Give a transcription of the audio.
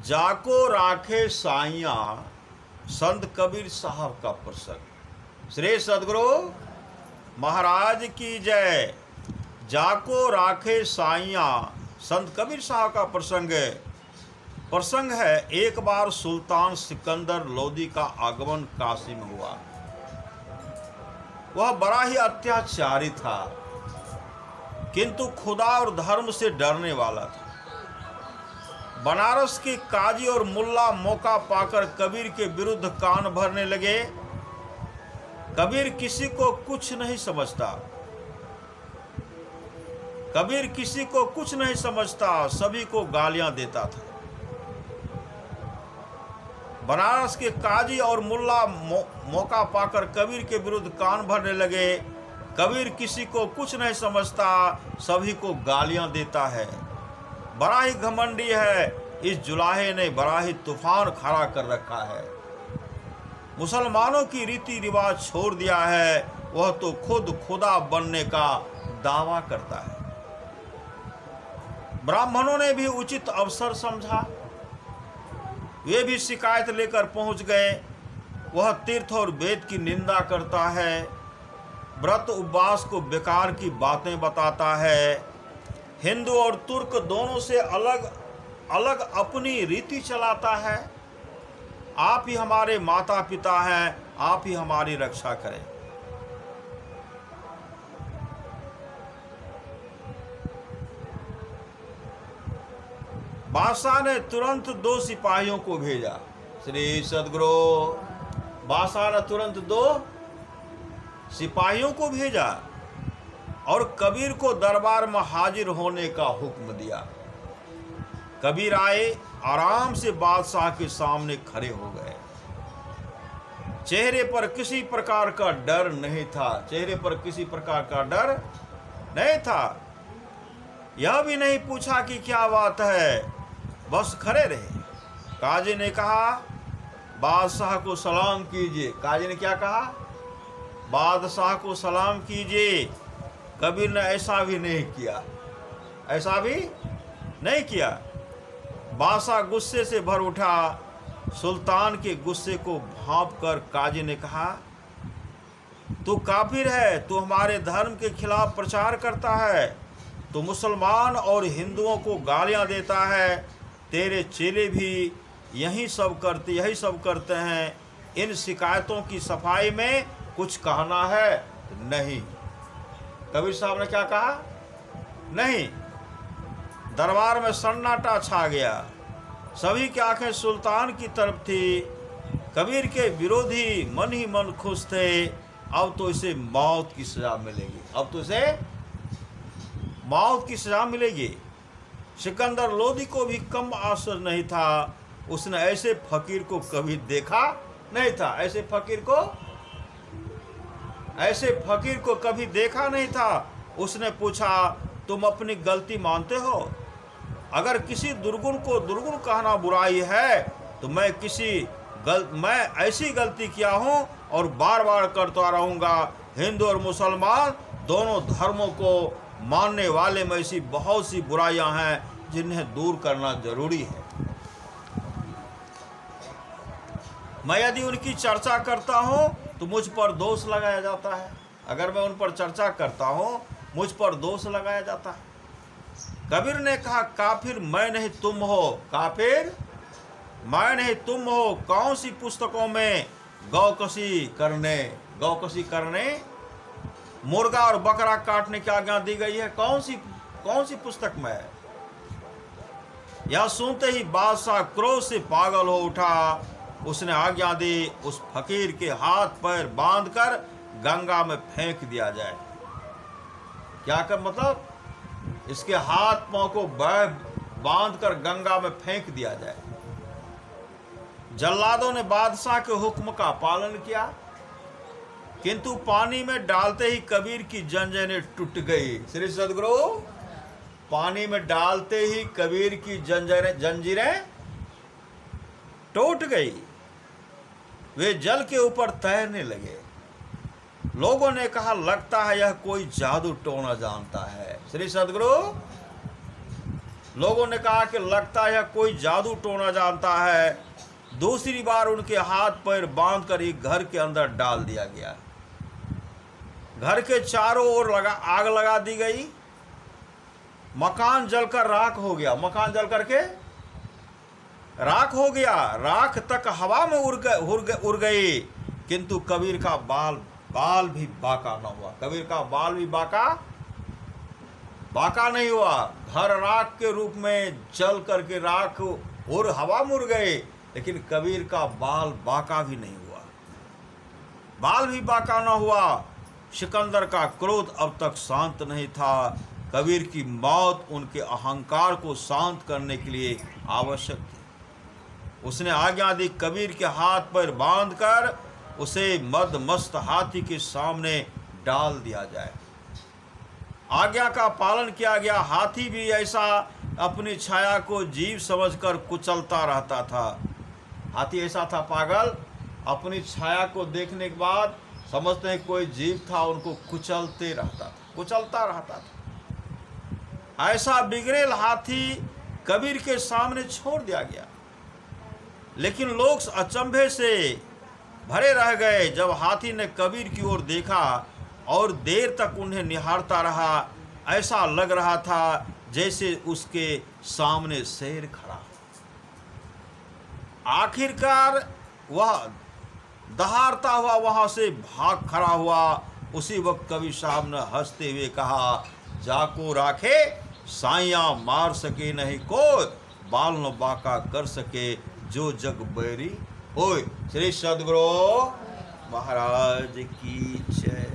जाको राखे साइया संत कबीर साहब का प्रसंग। श्री सदगुरु महाराज की जय। जाको राखे साइया संत कबीर साहब का प्रसंग है। एक बार सुल्तान सिकंदर लोदी का आगमन काशी में हुआ। वह बड़ा ही अत्याचारी था, किंतु खुदा और धर्म से डरने वाला था। बनारस के काजी और मुल्ला मौका पाकर कबीर के विरुद्ध कान भरने लगे। कबीर किसी को कुछ नहीं समझता, कबीर किसी को कुछ नहीं समझता, सभी को गालियां देता था। बनारस के काजी और मुल्ला मौका पाकर कबीर के विरुद्ध कान भरने लगे। कबीर किसी को कुछ नहीं समझता, सभी को गालियां देता है, बड़ा ही घमंडी है। इस जुलाहे ने बड़ा ही तूफान खड़ा कर रखा है। मुसलमानों की रीति रिवाज छोड़ दिया है, वह तो खुद खुदा बनने का दावा करता है। ब्राह्मणों ने भी उचित अवसर समझा, वे भी शिकायत लेकर पहुंच गए। वह तीर्थ और वेद की निंदा करता है, व्रत उपवास को बेकार की बातें बताता है, हिंदू और तुर्क दोनों से अलग अलग अपनी रीति चलाता है। आप ही हमारे माता पिता हैं, आप ही हमारी रक्षा करें। बादशाह ने तुरंत 2 सिपाहियों को भेजा। श्री सदगुरु बादशाह ने तुरंत 2 सिपाहियों को भेजा और कबीर को दरबार में हाजिर होने का हुक्म दिया। कबीर आए, आराम से बादशाह के सामने खड़े हो गए। चेहरे पर किसी प्रकार का डर नहीं था, चेहरे पर किसी प्रकार का डर नहीं था। यह भी नहीं पूछा कि क्या बात है, बस खड़े रहे। काजी ने कहा, बादशाह को सलाम कीजिए। काजी ने क्या कहा? बादशाह को सलाम कीजिए। कबीर ने ऐसा भी नहीं किया, ऐसा भी नहीं किया। बादशाह गुस्से से भर उठा। सुल्तान के गुस्से को भांप कर काजी ने कहा, तू काफिर है, तू हमारे धर्म के खिलाफ प्रचार करता है, तू मुसलमान और हिंदुओं को गालियां देता है, तेरे चेले भी यही सब करते हैं। इन शिकायतों की सफाई में कुछ कहना है? नहीं। कबीर साहब ने क्या कहा? नहीं। दरबार में सन्नाटा छा गया। सभी की आंखें सुल्तान की तरफ थी। कबीर के विरोधी मन ही मन खुश थे। अब तो इसे मौत की सजा मिलेगी, अब तो इसे मौत की सजा मिलेगी। सिकंदर लोदी को भी कम आश्चर्य नहीं था। उसने ऐसे फकीर को कभी देखा नहीं था, ऐसे फकीर को कभी देखा नहीं था। उसने पूछा, तुम अपनी गलती मानते हो? अगर किसी दुर्गुण को दुर्गुण कहना बुराई है तो मैं ऐसी गलती किया हूं और बार बार करता रहूंगा। हिंदू और मुसलमान दोनों धर्मों को मानने वाले में ऐसी बहुत सी बुराइयां हैं जिन्हें दूर करना जरूरी है। मैं यदि उनकी चर्चा करता हूं तो मुझ पर दोष लगाया जाता है। अगर मैं उन पर चर्चा करता हूं, मुझ पर दोष लगाया जाता है। कबीर ने कहा, काफिर मैं नहीं तुम हो, काफिर मैं नहीं तुम हो। कौन सी पुस्तकों में गौकसी करने मुर्गा और बकरा काटने की आज्ञा दी गई है? कौन सी पुस्तक में है? यह सुनते ही बादशाह क्रोध से पागल हो उठा। उसने आज्ञा दी, उस फकीर के हाथ पैर बांधकर गंगा में फेंक दिया जाए। क्या कर मतलब? इसके हाथ पांव को बांधकर गंगा में फेंक दिया जाए। जल्लादों ने बादशाह के हुक्म का पालन किया, किंतु पानी में डालते ही कबीर की जंजीरें टूट गई। श्री सदगुरु पानी में डालते ही कबीर की जंजीरें टूट गई। वे जल के ऊपर तैरने लगे। लोगों ने कहा, लगता है यह कोई जादू टोना जानता है। श्री सदगुरु लोगों ने कहा कि लगता है कोई जादू टोना जानता है। दूसरी बार उनके हाथ पैर बांध कर एक घर के अंदर डाल दिया गया। घर के चारों ओर आग लगा दी गई। मकान जलकर राख हो गया। मकान जल करके राख हो गया। राख तक हवा में उड़ गई, किंतु कबीर का बाल भी बाका न हुआ। कबीर का बाल भी बाका नहीं हुआ। घर राख के रूप में जल करके राख और हवा में उड़ गए, लेकिन कबीर का बाल बाका भी नहीं हुआ। बाल भी बाका न हुआ। सिकंदर का क्रोध अब तक शांत नहीं था। कबीर की मौत उनके अहंकार को शांत करने के लिए आवश्यक थी। उसने आज्ञा दी, कबीर के हाथ पैर बांधकर उसे मदमस्त हाथी के सामने डाल दिया जाए। आज्ञा का पालन किया गया। हाथी भी ऐसा अपनी छाया को जीव समझकर कुचलता रहता था। हाथी ऐसा था पागल, अपनी छाया को देखने के बाद समझते हैं कोई जीव था, उनको कुचलता रहता था। ऐसा बिगड़ेल हाथी कबीर के सामने छोड़ दिया गया। लेकिन लोग अचंभे से भरे रह गए जब हाथी ने कबीर की ओर देखा और देर तक उन्हें निहारता रहा। ऐसा लग रहा था जैसे उसके सामने शेर खड़ा। आखिरकार वह दहाड़ता हुआ वहां से भाग खड़ा हुआ। उसी वक्त कबीर साहब ने हंसते हुए कहा, जाको राखे साइया मार सके नहीं कोई, बाल न बाका कर सके जो जग बैरी होय। श्री सद्गुरु महाराज की जय।